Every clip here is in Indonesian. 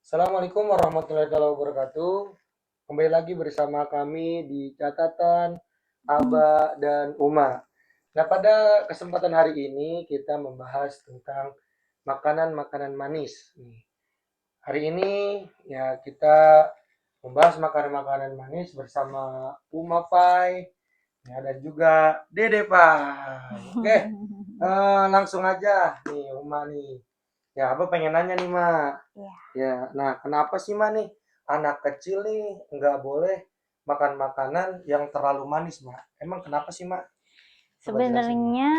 Assalamualaikum warahmatullahi wabarakatuh. Kembali lagi bersama kami di catatan Aba dan Uma. Nah, pada kesempatan hari ini kita membahas tentang makanan-makanan manis. Hari ini ya kita membahas makanan-makanan manis bersama Uma Pai ya, dan juga Dede Pai. Oke, langsung aja nih Uma nih. Ya, apa pengen nanya nih, Mak. Iya. Ya, nah kenapa sih Mak nih anak kecil nih nggak boleh makan makanan yang terlalu manis, Mak? Emang kenapa sih, Mak? Coba jelasin, Mak. Sebenarnya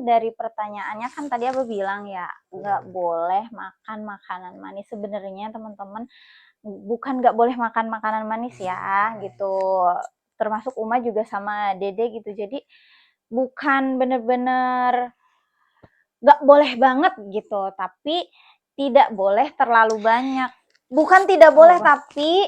dari pertanyaannya kan tadi aku bilang ya nggak boleh makan makanan manis. Sebenarnya teman-teman bukan nggak boleh makan makanan manis ya gitu. Termasuk Uma juga sama Dede gitu. Jadi bukan bener-bener nggak boleh banget gitu, tapi tidak boleh terlalu banyak. Bukan tidak boleh, tapi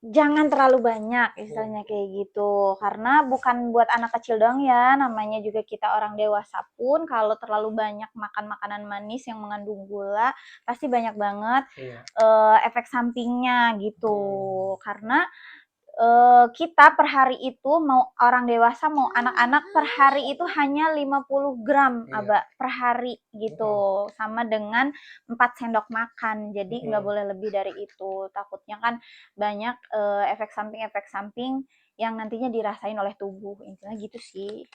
jangan terlalu banyak istilahnya kayak gitu, karena bukan buat anak kecil doang ya, namanya juga kita orang dewasa pun kalau terlalu banyak makan makanan manis yang mengandung gula pasti banyak banget efek sampingnya gitu. Karena kita per hari itu mau orang dewasa mau anak-anak per hari itu hanya 50 gram Aba per hari gitu, sama dengan 4 sendok makan. Jadi nggak boleh lebih dari itu. Takutnya kan banyak efek samping yang nantinya dirasain oleh tubuh. Intinya gitu sih.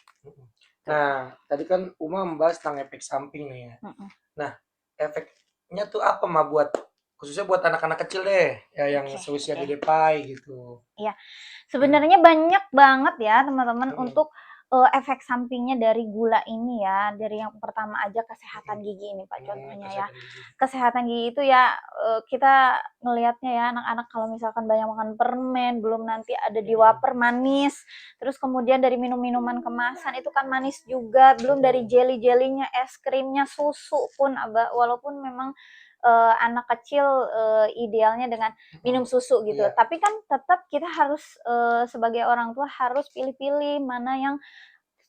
Nah, tadi kan Uma membahas tentang efek samping nih ya. Nah, efeknya tuh apa, Mak, buat khususnya buat anak-anak kecil deh, ya yang seusia Dede Pai gitu. Iya, sebenarnya banyak banget ya teman-teman untuk efek sampingnya dari gula ini ya. Dari yang pertama aja kesehatan gigi ini Pak contohnya ya. Kesehatan gigi itu ya kita ngelihatnya ya anak-anak kalau misalkan banyak makan permen, belum nanti ada di wafer manis, terus kemudian dari minum-minuman kemasan itu kan manis juga, belum dari jelly-jellynya, es krimnya, susu pun walaupun memang anak kecil idealnya dengan minum susu gitu. Tapi kan tetap kita harus sebagai orang tua harus pilih-pilih mana yang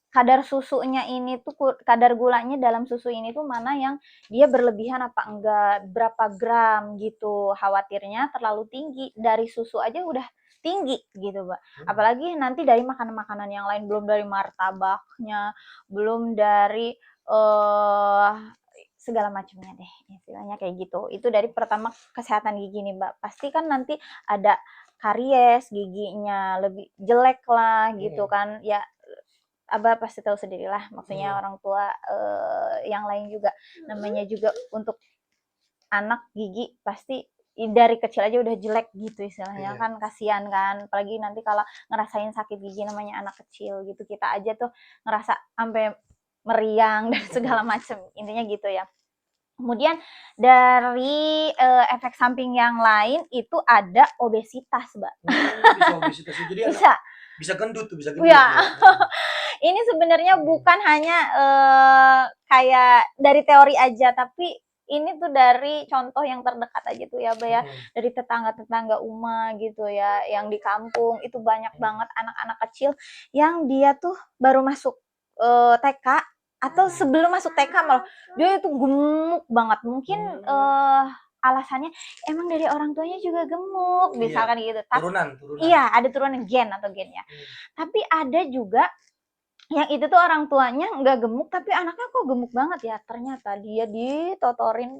kadar susunya ini tuh kadar gulanya dalam susu ini tuh mana yang dia berlebihan apa enggak, berapa gram gitu. Khawatirnya terlalu tinggi dari susu aja udah tinggi gitu, Mbak. Apalagi nanti dari makanan-makanan yang lain, belum dari martabaknya, belum dari segala macamnya deh, istilahnya kayak gitu. Itu dari pertama kesehatan gigi nih, Mbak. Pasti kan nanti ada karies giginya lebih jelek lah gitu kan ya. Abah pasti tahu sendirilah, maksudnya orang tua yang lain juga namanya juga untuk anak gigi pasti dari kecil aja udah jelek gitu istilahnya kan, kasihan kan, apalagi nanti kalau ngerasain sakit gigi namanya anak kecil gitu, kita aja tuh ngerasa sampai meriang dan segala macem, intinya gitu ya. Kemudian dari efek samping yang lain itu ada obesitas, Mbak. Bisa obesitas jadi Bisa. Bisa gendut tuh, bisa gendut. Ya. Ini sebenarnya bukan hanya kayak dari teori aja, tapi ini tuh dari contoh yang terdekat aja tuh ya, Mbak ya. Dari tetangga-tetangga Uma gitu ya, yang di kampung itu banyak banget anak-anak kecil yang dia tuh baru masuk TK atau sebelum masuk TK malah dia itu gemuk banget. Mungkin alasannya emang dari orang tuanya juga gemuk, misalkan gitu. Turunan. Iya, ada turunan gen atau gennya. Tapi ada juga yang itu tuh orang tuanya nggak gemuk tapi anaknya kok gemuk banget ya, ternyata dia ditotorin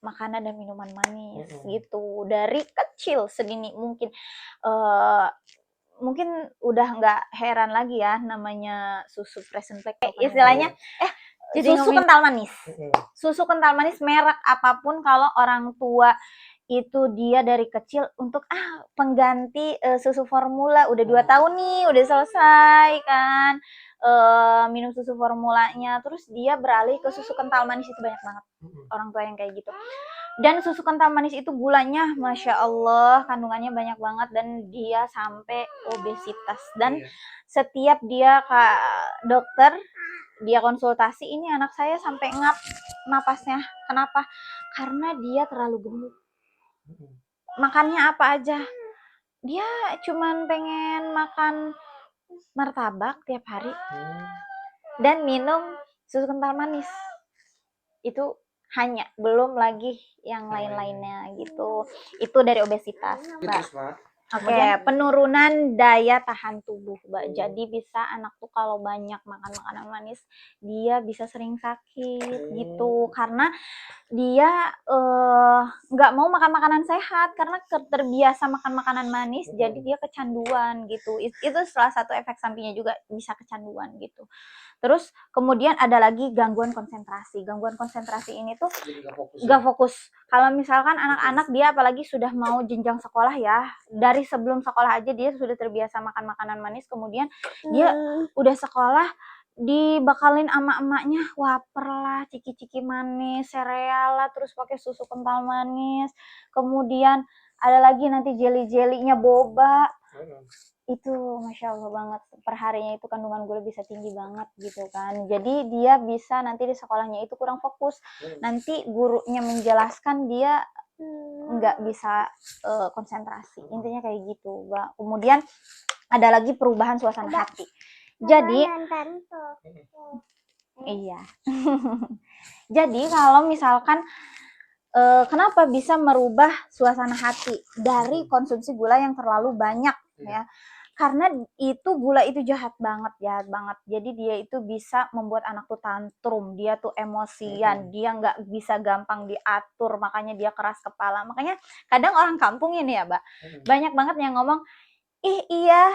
makanan dan minuman manis gitu dari kecil sedini mungkin. Mungkin udah nggak heran lagi ya namanya susu present pack istilahnya susu kental manis. Susu kental manis merek apapun kalau orang tua itu dia dari kecil untuk pengganti susu formula udah 2 tahun nih udah selesai kan minum susu formulanya, terus dia beralih ke susu kental manis. Itu banyak banget orang tua yang kayak gitu. Dan susu kental manis itu gulanya Masya Allah kandungannya banyak banget dan dia sampai obesitas. Dan setiap dia ke dokter dia konsultasi, ini anak saya sampai ngap napasnya. Kenapa? Karena dia terlalu gemuk. Makannya apa aja, dia cuman pengen makan martabak tiap hari dan minum susu kental manis. Itu hanya, belum lagi yang lain-lainnya gitu. Itu dari obesitas, Mbak. Terus, Mak. Oke, penurunan daya tahan tubuh, Mbak. Jadi bisa anak tuh kalau banyak makan makanan manis, dia bisa sering sakit gitu. Karena dia nggak mau makan makanan sehat karena terbiasa makan makanan manis, jadi dia kecanduan gitu. Itu salah satu efek sampingnya juga, bisa kecanduan gitu. Terus kemudian ada lagi gangguan konsentrasi. Gangguan konsentrasi ini tuh nggak fokus. Kalau misalkan anak-anak dia apalagi sudah mau jenjang sekolah ya, dari sebelum sekolah aja dia sudah terbiasa makan makanan manis, kemudian dia udah sekolah dibakalin ama emaknya wafer lah, ciki-ciki manis, sereal lah, terus pakai susu kental manis, kemudian ada lagi nanti jeli-jelinya boba. Itu Masya Allah banget, perharinya itu kandungan gula bisa tinggi banget gitu kan. Jadi dia bisa nanti di sekolahnya itu kurang fokus, nanti gurunya menjelaskan dia nggak bisa konsentrasi, intinya kayak gitu, Mbak. Kemudian ada lagi perubahan suasana hati. Jadi iya. Jadi kalau misalkan kenapa bisa merubah suasana hati dari konsumsi gula yang terlalu banyak ya? Karena itu gula itu jahat banget. Jadi dia itu bisa membuat anak tuh tantrum, dia tuh emosian, dia nggak bisa gampang diatur, makanya dia keras kepala. Makanya kadang orang kampung ini ya, Mbak, banyak banget yang ngomong, ih iya,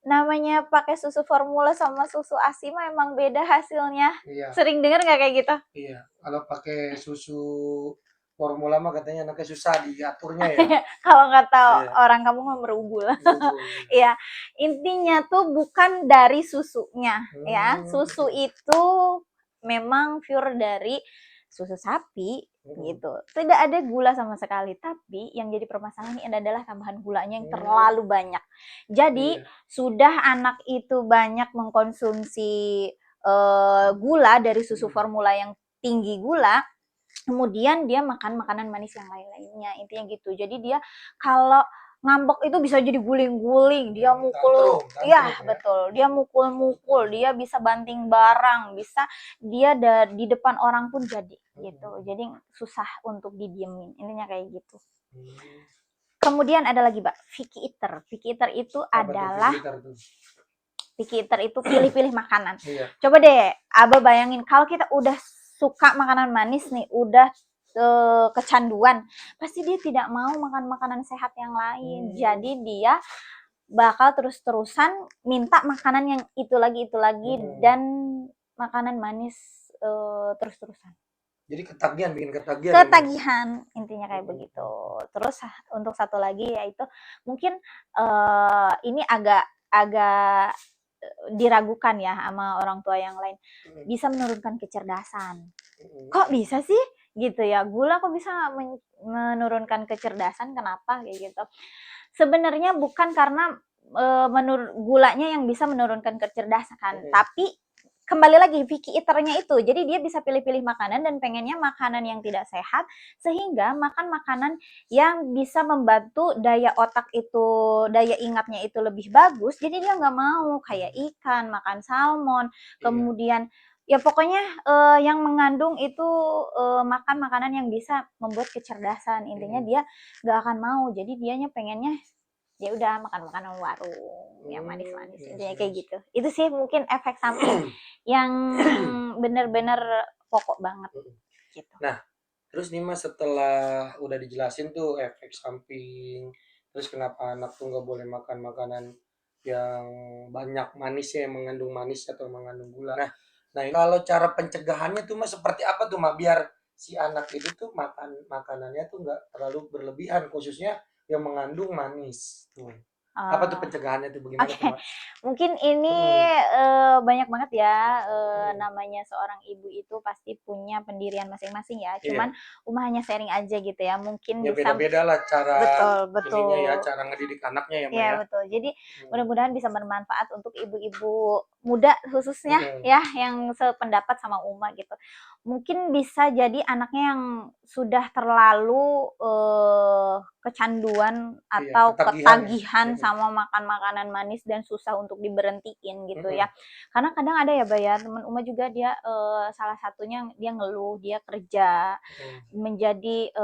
namanya pakai susu formula sama susu ASI mah emang beda hasilnya. Iya. Sering dengar nggak kayak gitu? Iya, kalau pakai susu formula mah katanya anaknya susah diaturnya ya. Kalau nggak tahu orang kamu mah merubul. Iya, intinya tuh bukan dari susunya ya. Susu itu memang pure dari susu sapi gitu. Tidak ada gula sama sekali, tapi yang jadi permasalahan ini adalah tambahan gulanya yang terlalu banyak. Jadi sudah anak itu banyak mengkonsumsi gula dari susu formula yang tinggi gula, kemudian dia makan makanan manis yang lain-lainnya, intinya gitu. Jadi dia kalau ngambek itu bisa jadi guling-guling, dia mukul, iya betul, dia mukul-mukul, dia bisa banting barang, bisa dia di depan orang pun jadi gitu. Jadi susah untuk didiemin, intinya kayak gitu. Kemudian ada lagi, Mbak, picky eater. Picky eater itu adalah picky eater itu pilih-pilih makanan. Coba deh, Abah bayangin kalau kita udah suka makanan manis nih, udah kecanduan, pasti dia tidak mau makan makanan sehat yang lain. Jadi dia bakal terus-terusan minta makanan yang itu lagi dan makanan manis terus-terusan. Jadi ketagihan, bikin ketagihan. Ketagihan, intinya kayak begitu. Terus untuk satu lagi yaitu mungkin ini agak diragukan ya sama orang tua yang lain, bisa menurunkan kecerdasan. Kok bisa sih gitu ya, gula kok bisa menurunkan kecerdasan, kenapa kayak gitu? Sebenarnya bukan karena gulanya yang bisa menurunkan kecerdasan, tapi kembali lagi picky eater-nya itu. Jadi dia bisa pilih-pilih makanan dan pengennya makanan yang tidak sehat, sehingga makan makanan yang bisa membantu daya otak itu, daya ingatnya itu lebih bagus. Jadi dia nggak mau kayak ikan, makan salmon, kemudian ya pokoknya yang mengandung itu makan makanan yang bisa membuat kecerdasan. Intinya dia nggak akan mau. Jadi dianya pengennya ya udah makan makanan warung yang manis-manis, intinya kayak gitu. Itu sih mungkin efek samping yang benar-benar pokok banget gitu. Nah, terus nih Mas, setelah udah dijelasin tuh efek samping, terus kenapa anak tuh nggak boleh makan makanan yang banyak manisnya, yang mengandung manis atau mengandung gula. Nah kalau cara pencegahannya tuh Mas seperti apa tuh Mas, biar si anak itu tuh makan makanannya tuh nggak terlalu berlebihan, khususnya yang mengandung manis tuh. Apa tuh pencegahannya tuh, bagaimana tuh Mas? Mungkin ini banyak banget ya, namanya seorang ibu itu pasti punya pendirian masing-masing ya. Cuman Uma hanya sharing aja gitu ya. Mungkin Ya bisa beda-beda lah cara betul. ininya ya, cara ngedidik anaknya ya, Mbak Iya ya. betul. Jadi mudah-mudahan bisa bermanfaat untuk ibu-ibu muda khususnya Mm-mm. ya, yang sependapat sama Uma gitu. Mungkin bisa jadi anaknya yang sudah terlalu kecanduan Iya, atau ketagihan ya. ketagihan Mm-mm. sama makan makanan manis dan susah untuk diberhentiin gitu Mm-mm. ya. Karena kadang ada ya Bayar, teman Uma juga dia salah satunya dia ngeluh, dia kerja Mm-mm. menjadi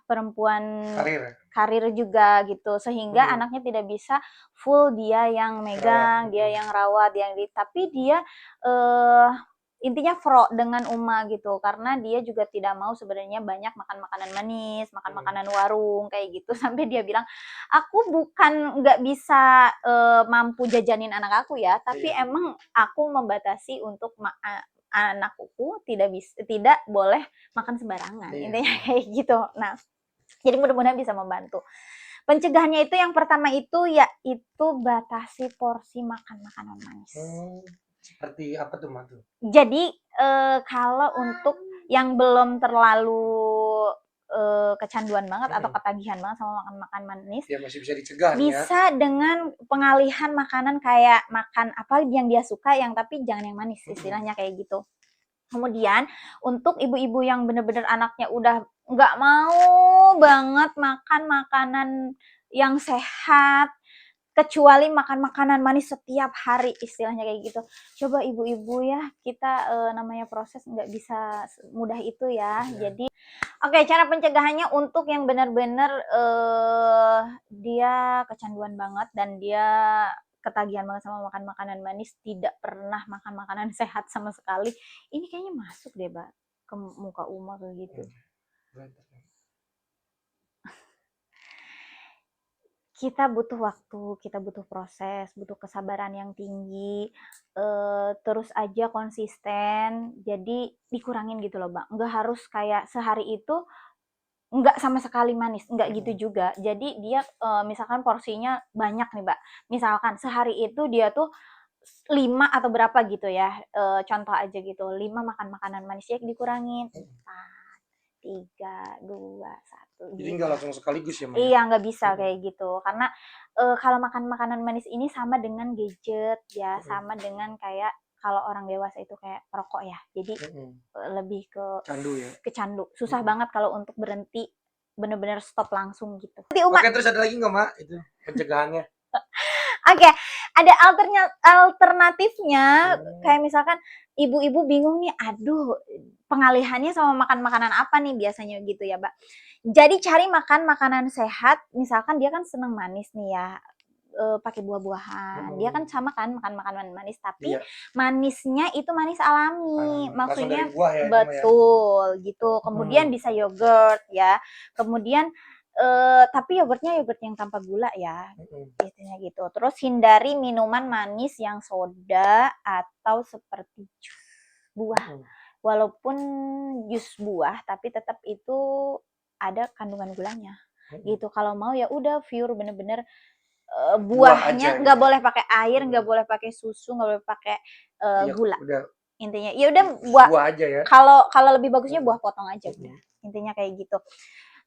perempuan Karir karir juga gitu, sehingga mm-mm. anaknya tidak bisa full dia yang Rawat. megang, dia Mm-mm. yang rawat, tapi dia eh intinya pro dengan Uma gitu, karena dia juga tidak mau sebenarnya banyak makan makanan manis, makan Mm-mm. makanan warung kayak gitu. Sampai dia bilang, aku bukan nggak bisa mampu jajanin anak aku ya, tapi Iya. emang aku membatasi untuk anakku tidak boleh makan sembarangan, Iya. intinya kayak gitu. Nah, jadi mudah-mudahan bisa membantu. Pencegahannya itu yang pertama itu yaitu batasi porsi makan makanan manis. Seperti apa tuh Mak tuh? Jadi kalau untuk yang belum terlalu kecanduan banget atau ketagihan banget sama makan manis, Ya masih bisa dicegah nih ya. bisa dengan pengalihan makanan, kayak makan apa yang dia suka yang tapi jangan yang manis, istilahnya kayak gitu. Kemudian untuk ibu-ibu yang bener-bener anaknya udah nggak mau banget makan makanan yang sehat, kecuali makan makanan manis setiap hari, istilahnya kayak gitu. Coba ibu-ibu ya, kita namanya proses nggak bisa mudah itu ya. Jadi oke, cara pencegahannya untuk yang benar-benar dia kecanduan banget dan dia ketagihan banget sama makan makanan manis, tidak pernah makan makanan sehat sama sekali. Ini kayaknya masuk deh, Mbak, ke muka Uma kayak gitu. Kita butuh waktu, kita butuh proses, butuh kesabaran yang tinggi, terus aja konsisten, jadi dikurangin gitu loh, Bang. Nggak harus kayak sehari itu nggak sama sekali manis, nggak gitu juga. Jadi dia misalkan porsinya banyak nih, Mbak. Misalkan sehari itu dia tuh 5 atau berapa gitu ya, contoh aja gitu, 5 makan makanan manis, ya dikurangin 4, 3, 2, 1 Jadi gitu. nggak langsung sekaligus ya Mak ya? Iya, nggak bisa kayak gitu. Karena kalau makan makanan manis ini sama dengan gadget ya, sama dengan kayak kalau orang dewasa itu kayak rokok ya. Jadi lebih ke Candu ya. kecandu. Susah banget kalau untuk berhenti, bener-bener stop langsung gitu. Oke, terus ada lagi nggak Mak itu pencegahannya? Oke, ada alternatifnya, kayak misalkan ibu-ibu bingung nih, aduh pengalihannya sama makan makanan apa nih biasanya gitu ya, Mbak. Jadi cari makan makanan sehat, misalkan dia kan seneng manis nih ya, pakai buah-buahan. Dia kan sama kan makan makanan manis, tapi Iya. manisnya itu manis alami. Langsung dari Maksudnya buah ya itu Mak ya? betul gitu. Kemudian bisa yogurt ya. Kemudian tapi yogurtnya yogurt yang tanpa gula ya. Biasanya gitu. Terus hindari minuman manis yang soda atau seperti jus buah. Walaupun jus buah, tapi tetap itu ada kandungan gulanya. Gitu. Kalau mau ya udah pure bener-bener buahnya, nggak boleh pakai air, nggak boleh pakai susu, nggak boleh pakai gula. Udah Intinya ya udah buah aja ya. Kalau lebih bagusnya buah potong aja udah. Intinya kayak gitu.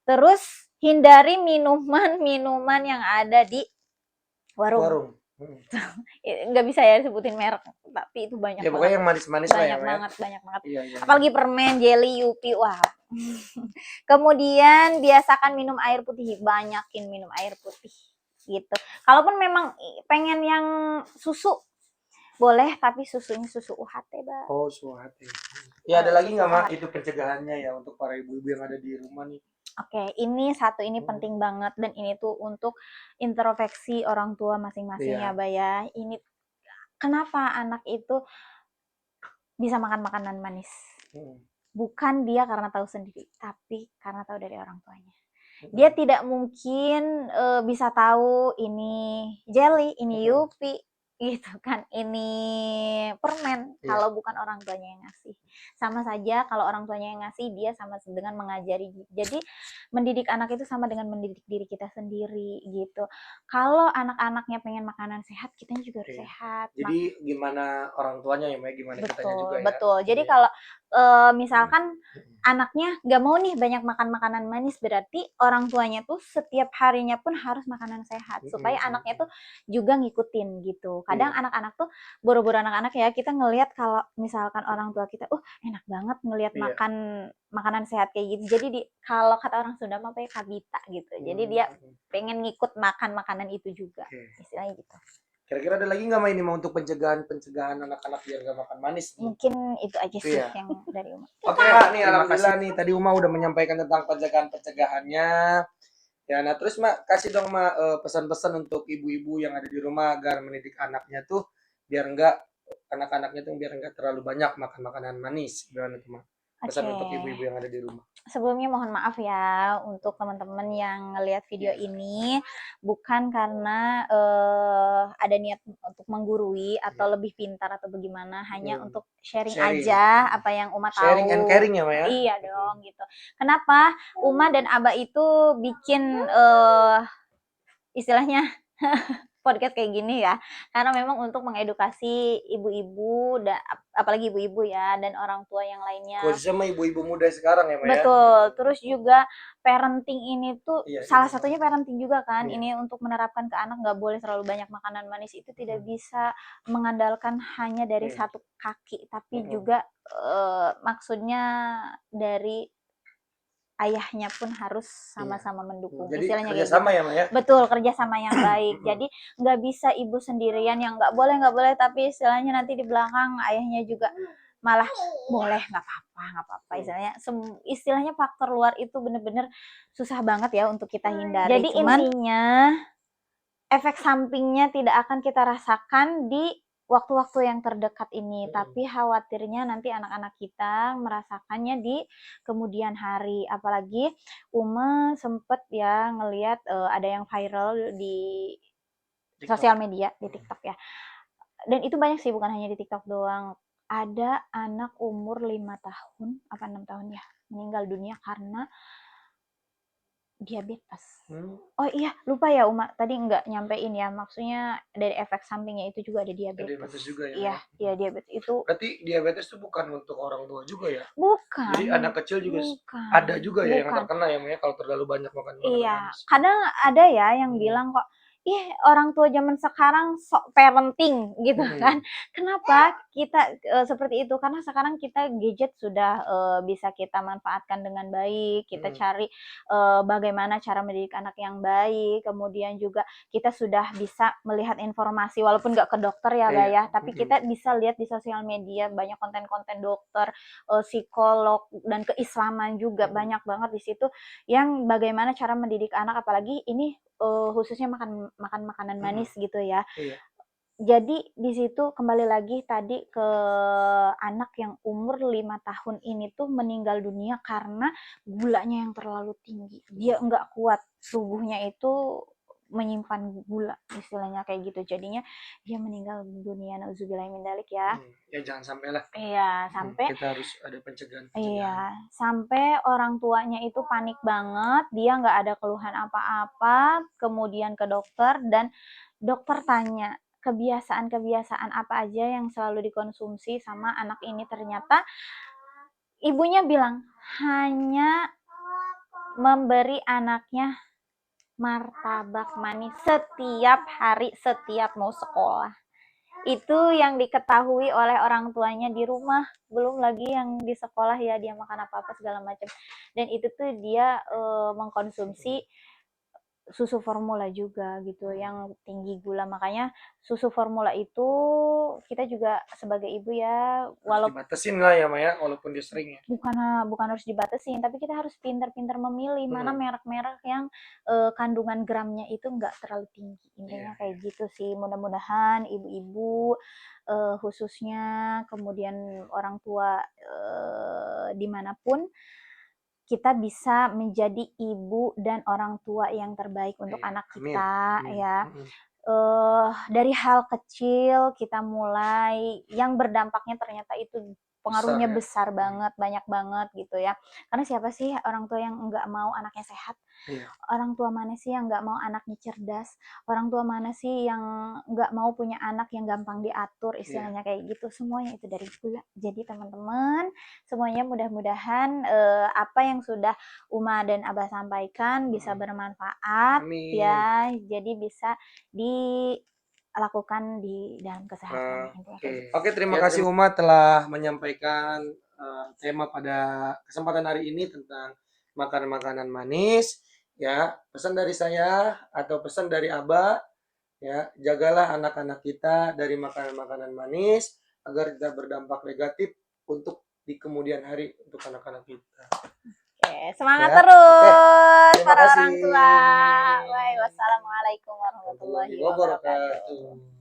Terus hindari minuman-minuman yang ada di warung. Nggak bisa ya sebutin merek, tapi itu banyak Ya banget. pokoknya yang manis-manis lah ya. Banyak banget. Iya. Apalagi permen, jelly, yupi, wah. Kemudian biasakan minum air putih, banyakin minum air putih gitu. Kalaupun memang pengen yang susu boleh, tapi susunya susu UHT, Mbak. Oh, susu UHT. Ya ada lagi nggak Mak itu pencegahannya ya untuk para ibu-ibu yang ada di rumah nih? Oke, ini penting banget, dan ini tuh untuk introspeksi orang tua masing-masing ya, Mbak ya. Ini kenapa anak itu bisa makan makanan manis? Bukan dia karena tahu sendiri, tapi karena tahu dari orang tuanya. Dia tidak mungkin bisa tahu ini jelly, ini yupi, gitu kan, ini permen, kalau bukan orang tuanya yang ngasih. Sama saja kalau orang tuanya yang ngasih, dia sama dengan mengajari. Jadi mendidik anak itu sama dengan mendidik diri kita sendiri gitu. Kalau anak-anaknya pengen makanan sehat, kitanya juga harus sehat. Jadi gimana orang tuanya ya, gimana kitanya juga ya. Betul. Jadi kalau misalkan anaknya nggak mau nih banyak makan makanan manis, berarti orang tuanya tuh setiap harinya pun harus makanan sehat supaya anaknya tuh juga ngikutin gitu. Kadang anak-anak tuh boro-boro anak-anak ya, kita ngelihat kalau misalkan orang tua kita, enak banget ngelihat makan makanan sehat kayak gitu. Jadi kalau kata orang Sunda mah kayak kabita gitu. Jadi dia pengen ngikut makan makanan itu juga. Istilahnya gitu. Kira-kira ada lagi nggak Ma ini mau untuk pencegahan anak-anak biar nggak makan manis nih? Mungkin itu aja sih yang dari Uma. Oke Mak, nih alhamdulillah nih tadi Uma udah menyampaikan tentang pencegahan-pencegahannya. Ya, nah terus Mak kasih dong Mak pesan-pesan untuk ibu-ibu yang ada di rumah agar mendidik anaknya tuh biar enggak anak-anaknya tuh biar enggak terlalu banyak makan makanan manis. Gimana tuh Mak? Pesan untuk ibu-ibu yang ada di rumah. Sebelumnya mohon maaf ya untuk teman-teman yang ngelihat video ini, bukan karena ada niat untuk menggurui atau lebih pintar atau bagaimana, hanya untuk sharing aja apa yang Uma tahu. Sharing and caring ya, Ma ya? Iya dong gitu. Kenapa Uma dan Aba itu bikin istilahnya podcast kayak gini ya, karena memang untuk mengedukasi ibu-ibu, apalagi ibu-ibu ya, dan orang tua yang lainnya. Khususnya sama ibu-ibu muda sekarang ya, Ma ya? Betul, terus juga parenting ini tuh salah satunya parenting juga kan, ini untuk menerapkan ke anak nggak boleh terlalu banyak makanan manis itu tidak bisa mengandalkan hanya dari satu kaki, tapi juga maksudnya dari ayahnya pun harus sama-sama mendukung. Jadi Istilahnya kayak kerjasama gitu. ya, Ma ya? Betul, kerjasama yang baik. Jadi nggak bisa ibu sendirian yang nggak boleh, tapi istilahnya nanti di belakang ayahnya juga malah boleh, nggak apa-apa. Istilahnya faktor luar itu bener-bener susah banget ya untuk kita hindari. Jadi intinya efek sampingnya tidak akan kita rasakan di waktu-waktu yang terdekat ini, tapi khawatirnya nanti anak-anak kita merasakannya di kemudian hari. Apalagi Uma sempet ya ngelihat ada yang viral di sosial media, di TikTok ya. Dan itu banyak sih, bukan hanya di TikTok doang. Ada anak umur 5 tahun, apa 6 tahun ya, meninggal dunia karena diabetes. Oh iya, lupa ya Uma, tadi nggak nyampein ya, maksudnya dari efek sampingnya itu juga ada diabetes. Diabetes juga ya? Iya, diabetes itu. Berarti diabetes itu bukan untuk orang tua juga ya? Bukan. Jadi anak kecil juga ada juga ya yang terkena ya, Ma ya, kalau terlalu banyak makan makanan manis. Kadang ada ya yang bilang kok, orang tua zaman sekarang sok parenting gitu kan. Kenapa kita seperti itu? Karena sekarang kita gadget sudah bisa kita manfaatkan dengan baik. Kita cari bagaimana cara mendidik anak yang baik. Kemudian juga kita sudah bisa melihat informasi walaupun nggak ke dokter ya, Ba ya, tapi kita bisa lihat di sosial media banyak konten-konten dokter, psikolog dan keislaman juga banyak banget di situ yang bagaimana cara mendidik anak, apalagi ini khususnya makan makanan manis gitu ya. Jadi di situ kembali lagi tadi ke anak yang umur 5 tahun ini tuh meninggal dunia karena gulanya yang terlalu tinggi. Dia nggak kuat, tubuhnya itu menyimpan gula, istilahnya kayak gitu. Jadinya dia meninggal dunia, nauzubillahi min dzalik ya. Ya jangan sampai lah. Iya, sampai kita harus ada pencegahan. Iya, sampai orang tuanya itu panik banget, dia nggak ada keluhan apa-apa, kemudian ke dokter dan dokter tanya kebiasaan-kebiasaan apa aja yang selalu dikonsumsi sama anak ini. Ternyata ibunya bilang hanya memberi anaknya martabak manis setiap hari, setiap mau sekolah. Itu yang diketahui oleh orang tuanya di rumah, belum lagi yang di sekolah ya dia makan apa-apa segala macam. Dan itu tuh dia mengkonsumsi susu formula juga gitu yang tinggi gula. Makanya susu formula itu kita juga sebagai ibu ya, walaupun dibatasin lah ya, Ma ya, walaupun dia sering ya. Bukan harus dibatasin, tapi kita harus pintar-pintar memilih mana merek-merek yang kandungan gramnya itu nggak terlalu tinggi. Intinya kayak gitu sih. Mudah-mudahan ibu-ibu khususnya, kemudian orang tua dimanapun, kita bisa menjadi ibu dan orang tua yang terbaik untuk anak kita. Ya. Dari hal kecil kita mulai, yang berdampaknya ternyata itu pengaruhnya ya. besar banget, banyak banget gitu ya. Karena siapa sih orang tua yang nggak mau anaknya sehat? Iya. Orang tua mana sih yang nggak mau anaknya cerdas? Orang tua mana sih yang nggak mau punya anak yang gampang diatur, Iya. istilahnya kayak gitu. Semuanya itu dari gula. Jadi teman-teman, semuanya mudah-mudahan apa yang sudah Uma dan Abah sampaikan bisa bermanfaat Amin. ya. Jadi bisa dilakukan di dalam keseharian. Intinya kayak gitu. Oke, terima kasih Uma telah menyampaikan tema pada kesempatan hari ini tentang makanan-makanan manis. Ya, pesan dari saya atau pesan dari Abah, ya, jagalah anak-anak kita dari makanan-makanan manis agar tidak berdampak negatif untuk di kemudian hari untuk anak-anak kita. Oke, semangat Ya. terus Terima para kasih. orang tua. Baik, wassalamualaikum warahmatullahi wabarakatuh. Wabarakatuh.